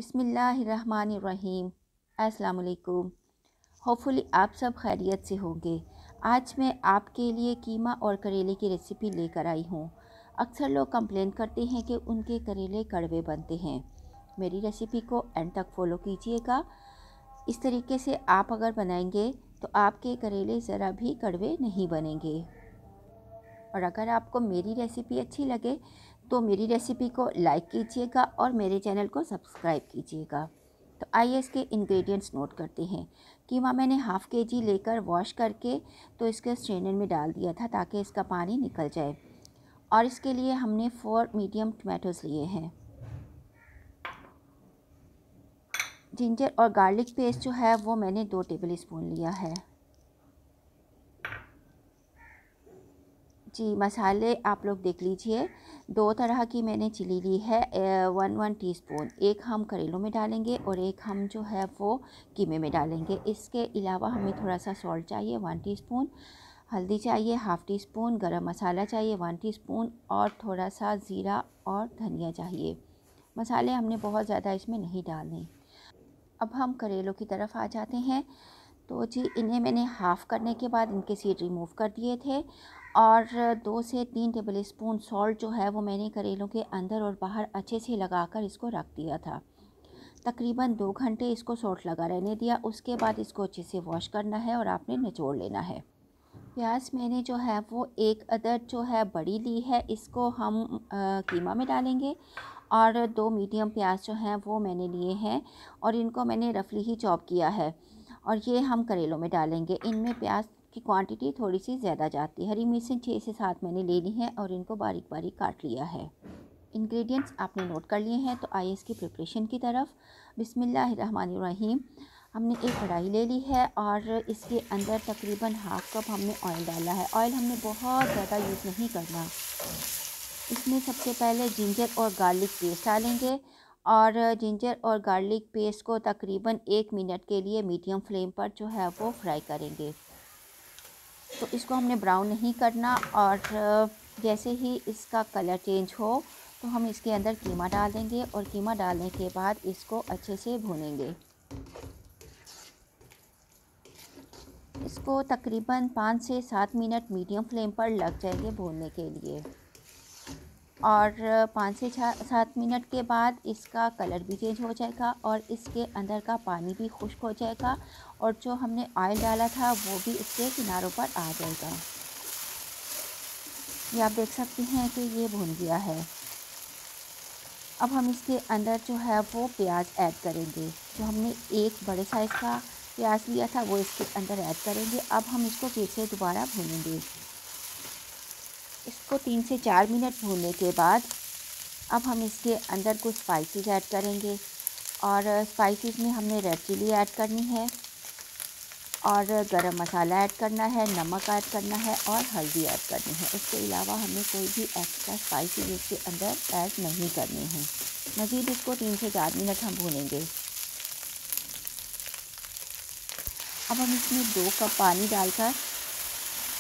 बिस्मिल्लाहिर्रहमानिर्रहीम। अस्सलाम वालेकुम। होपफुली आप सब खैरियत से होंगे। आज मैं आपके लिए कीमा और करेले की रेसिपी लेकर आई हूँ। अक्सर लोग कंप्लेन करते हैं कि उनके करेले कड़वे बनते हैं। मेरी रेसिपी को एंड तक फॉलो कीजिएगा। इस तरीके से आप अगर बनाएंगे तो आपके करेले ज़रा भी कड़वे नहीं बनेंगे। और अगर आपको मेरी रेसिपी अच्छी लगे तो मेरी रेसिपी को लाइक कीजिएगा और मेरे चैनल को सब्सक्राइब कीजिएगा। तो आइए इसके इंग्रेडिएंट्स नोट करते हैं। कीमा मैंने हाफ़ केजी लेकर वॉश करके तो इसके स्ट्रेनर में डाल दिया था ताकि इसका पानी निकल जाए। और इसके लिए हमने 4 मीडियम टमाटोज़ लिए हैं। जिंजर और गार्लिक पेस्ट जो है वो मैंने 2 टेबल स्पून लिया है। जी, मसाले आप लोग देख लीजिए। 2 तरह की मैंने चिली ली है, 1 टीस्पून। एक हम करेलों में डालेंगे और एक हम जो है वो कीमे में डालेंगे। इसके अलावा हमें थोड़ा सा सॉल्ट चाहिए 1 टीस्पून, हल्दी चाहिए हाफ़ टी स्पून, गरम मसाला चाहिए 1 टीस्पून और थोड़ा सा ज़ीरा और धनिया चाहिए। मसाले हमने बहुत ज़्यादा इसमें नहीं डालने। अब हम करेलों की तरफ आ जाते हैं। तो जी, इन्हें मैंने हाफ़ करने के बाद इनके सीड रिमूव कर दिए थे और 2 से 3 टेबल स्पून सॉल्ट जो है वो मैंने करेलों के अंदर और बाहर अच्छे से लगाकर इसको रख दिया था। तकरीबन 2 घंटे इसको सॉल्ट लगा रहने दिया। उसके बाद इसको अच्छे से वॉश करना है और आपने निचोड़ लेना है। प्याज मैंने जो है वो 1 अदद जो है बड़ी ली है, इसको हम कीमा में डालेंगे। और 2 मीडियम प्याज जो हैं वो मैंने लिए हैं और इनको मैंने रफली ही चॉप किया है और ये हम करेलों में डालेंगे। इनमें प्याज की क्वांटिटी थोड़ी सी ज़्यादा जाती है। हरी मिर्चें 6 से 7 मैंने ले ली हैं और इनको बारीक बारीक काट लिया है। इंग्रेडिएंट्स आपने नोट कर लिए हैं। तो आइए इसकी प्रिपरेशन की तरफ। बिस्मिल्लाहिर्रहमानिर्रहीम। हमने एक कढ़ाई ले ली है और इसके अंदर तकरीबन हाफ़ कप हमने ऑयल डाला है। ऑयल हमने बहुत ज़्यादा यूज़ नहीं करना। इसमें सबसे पहले जिंजर और गार्लिक पेस्ट डालेंगे और जिंजर और गार्लिक पेस्ट को तकरीबन 1 मिनट के लिए मीडियम फ्लेम पर जो है वो फ्राई करेंगे। तो इसको हमने ब्राउन नहीं करना और जैसे ही इसका कलर चेंज हो तो हम इसके अंदर कीमा डाल देंगे और कीमा डालने के बाद इसको अच्छे से भूनेंगे। इसको तकरीबन 5 से 7 मिनट मीडियम फ्लेम पर लग जाएंगे भूनने के लिए। और 5 से 7 मिनट के बाद इसका कलर भी चेंज हो जाएगा और इसके अंदर का पानी भी खुश्क हो जाएगा और जो हमने ऑयल डाला था वो भी इसके किनारों पर आ जाएगा। ये आप देख सकते हैं कि ये भुन गया है। अब हम इसके अंदर जो है वो प्याज ऐड करेंगे। जो हमने एक बड़े साइज़ का प्याज लिया था वो इसके अंदर ऐड करेंगे। अब हम इसको फिर से दोबारा भूनेंगे। इसको 3 से 4 मिनट भूनने के बाद अब हम इसके अंदर कुछ स्पाइसेस ऐड करेंगे और स्पाइसेस में हमने रेड चिली ऐड करनी है और गरम मसाला ऐड करना है, नमक ऐड करना है और हल्दी ऐड करनी है। इसके अलावा हमें कोई भी एक्स्ट्रा स्पाइसेस इसके अंदर ऐड नहीं करने हैं। मज़ीद इसको 3 से 4 मिनट हम भूनेंगे। अब हम इसमें 2 कप पानी डालकर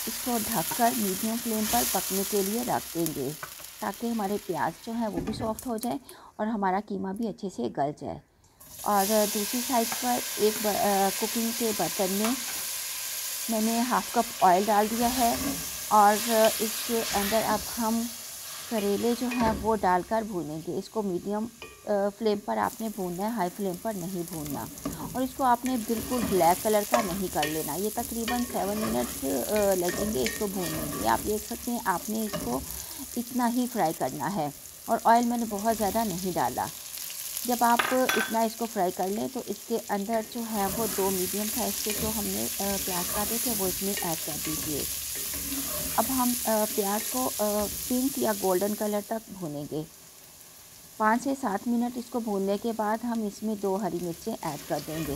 इसको ढककर मीडियम फ्लेम पर पकने के लिए रख देंगे ताकि हमारे प्याज जो है वो भी सॉफ्ट हो जाए और हमारा कीमा भी अच्छे से गल जाए। और दूसरी साइड पर एक कुकिंग के बर्तन में मैंने हाफ़ कप ऑयल डाल दिया है और इसके अंदर अब हम करेले जो हैं वो डालकर भूनेंगे। इसको मीडियम फ्लेम पर आपने भूनना है, हाई फ्लेम पर नहीं भूनना। और इसको आपने बिल्कुल ब्लैक कलर का नहीं कर लेना। ये तकरीबन 7 मिनट लगेंगे इसको भूनने में। आप देख सकते हैं आपने इसको इतना ही फ्राई करना है और ऑयल मैंने बहुत ज़्यादा नहीं डाला। जब आप इतना इसको फ्राई कर लें तो इसके अंदर जो है वो 2 मीडियम साइज़ के जो हमने प्याज काटे थे वो इसमें ऐड कर दीजिए। अब हम प्याज को पिंक या गोल्डन कलर तक भूनेंगे। 5 से 7 मिनट इसको भूनने के बाद हम इसमें 2 हरी मिर्चें ऐड कर देंगे।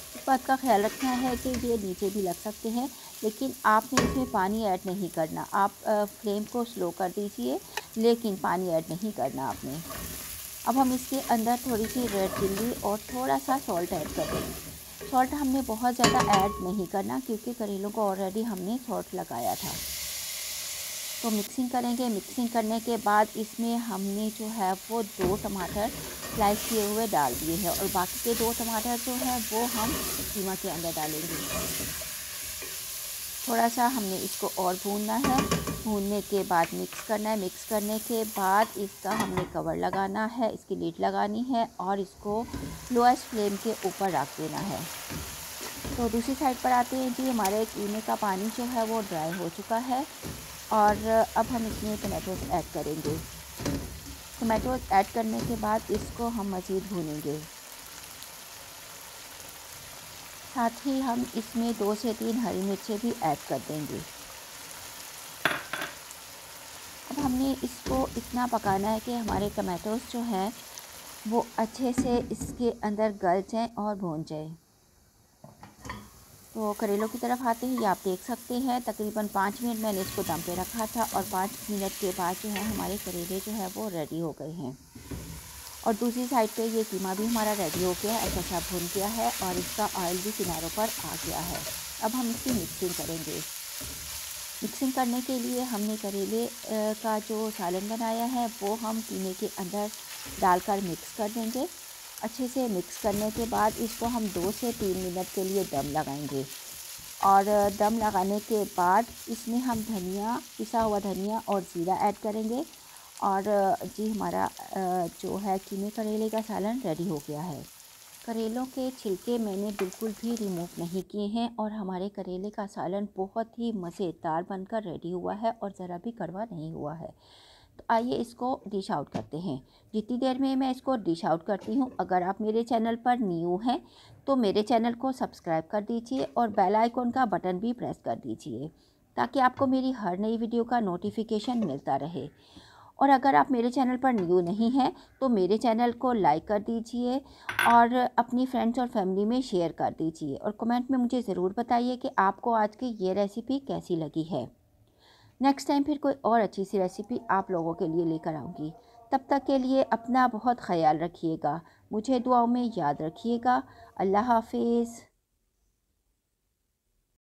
इस बात का ख्याल रखना है कि ये नीचे भी लग सकते हैं, लेकिन आपने इसमें पानी ऐड नहीं करना। आप फ्लेम को स्लो कर दीजिए, लेकिन पानी ऐड नहीं करना आपने। अब हम इसके अंदर थोड़ी सी रेड चिल्ली और थोड़ा सा सॉल्ट ऐड कर देंगे। सॉल्ट हमने बहुत ज़्यादा ऐड नहीं करना क्योंकि करेलों को ऑलरेडी हमने सॉल्ट लगाया था। तो मिक्सिंग करेंगे। मिक्सिंग करने के बाद इसमें हमने जो है वो 2 टमाटर स्लाइस किए हुए डाल दिए हैं और बाकी के 2 टमाटर जो है वो हम कीमा के अंदर डालेंगे। थोड़ा सा हमने इसको और भूनना है। भूनने के बाद मिक्स करना है। मिक्स करने के बाद इसका हमने कवर लगाना है, इसकी लीड लगानी है और इसको लोएस्ट फ्लेम के ऊपर रख देना है। तो दूसरी साइड पर आते हैं जी। हमारे कीमे का पानी जो है वो ड्राई हो चुका है और अब हम इसमें टमाटोज़ ऐड करेंगे। टमाटोज़ ऐड करने के बाद इसको हम मज़ीद भूनेंगे। साथ ही हम इसमें 2 से 3 हरी मिर्चें भी ऐड कर देंगे। अब हमने इसको इतना पकाना है कि हमारे टमाटोज़ जो हैं वो अच्छे से इसके अंदर गल जाएं और भून जाएं। तो करेलों की तरफ आते हैं। ये आप देख सकते हैं तकरीबन 5 मिनट मैंने इसको दम पे रखा था और 5 मिनट के बाद जो है हमारे करेले जो है वो रेडी हो गए हैं। और दूसरी साइड पे ये कीमा भी हमारा रेडी हो गया है, अच्छा सा भुन गया है और इसका ऑयल भी किनारों पर आ गया है। अब हम इसकी मिक्सिंग करेंगे। मिक्सिंग करने के लिए हमने करेले का जो सालन बनाया है वो हम कीमे के अंदर डालकर मिक्स कर देंगे। अच्छे से मिक्स करने के बाद इसको हम 2 से 3 मिनट के लिए दम लगाएंगे और दम लगाने के बाद इसमें हम धनिया, पिसा हुआ धनिया और ज़ीरा ऐड करेंगे और जी हमारा जो है कीमे करेले का सालन रेडी हो गया है। करेलों के छिलके मैंने बिल्कुल भी रिमूव नहीं किए हैं और हमारे करेले का सालन बहुत ही मज़ेदार बनकर रेडी हुआ है और ज़रा भी कड़वा नहीं हुआ है। तो आइए इसको डिश आउट करते हैं। जितनी देर में मैं इसको डिश आउट करती हूँ, अगर आप मेरे चैनल पर न्यू हैं तो मेरे चैनल को सब्सक्राइब कर दीजिए और बेल आइकॉन का बटन भी प्रेस कर दीजिए ताकि आपको मेरी हर नई वीडियो का नोटिफिकेशन मिलता रहे। और अगर आप मेरे चैनल पर न्यू नहीं हैं तो मेरे चैनल को लाइक कर दीजिए और अपनी फ्रेंड्स और फैमिली में शेयर कर दीजिए और कमेंट में मुझे ज़रूर बताइए कि आपको आज की ये रेसिपी कैसी लगी है। नेक्स्ट टाइम फिर कोई और अच्छी सी रेसिपी आप लोगों के लिए लेकर आऊँगी। तब तक के लिए अपना बहुत ख्याल रखिएगा, मुझे दुआओं में याद रखिएगा। अल्लाह हाफिज़।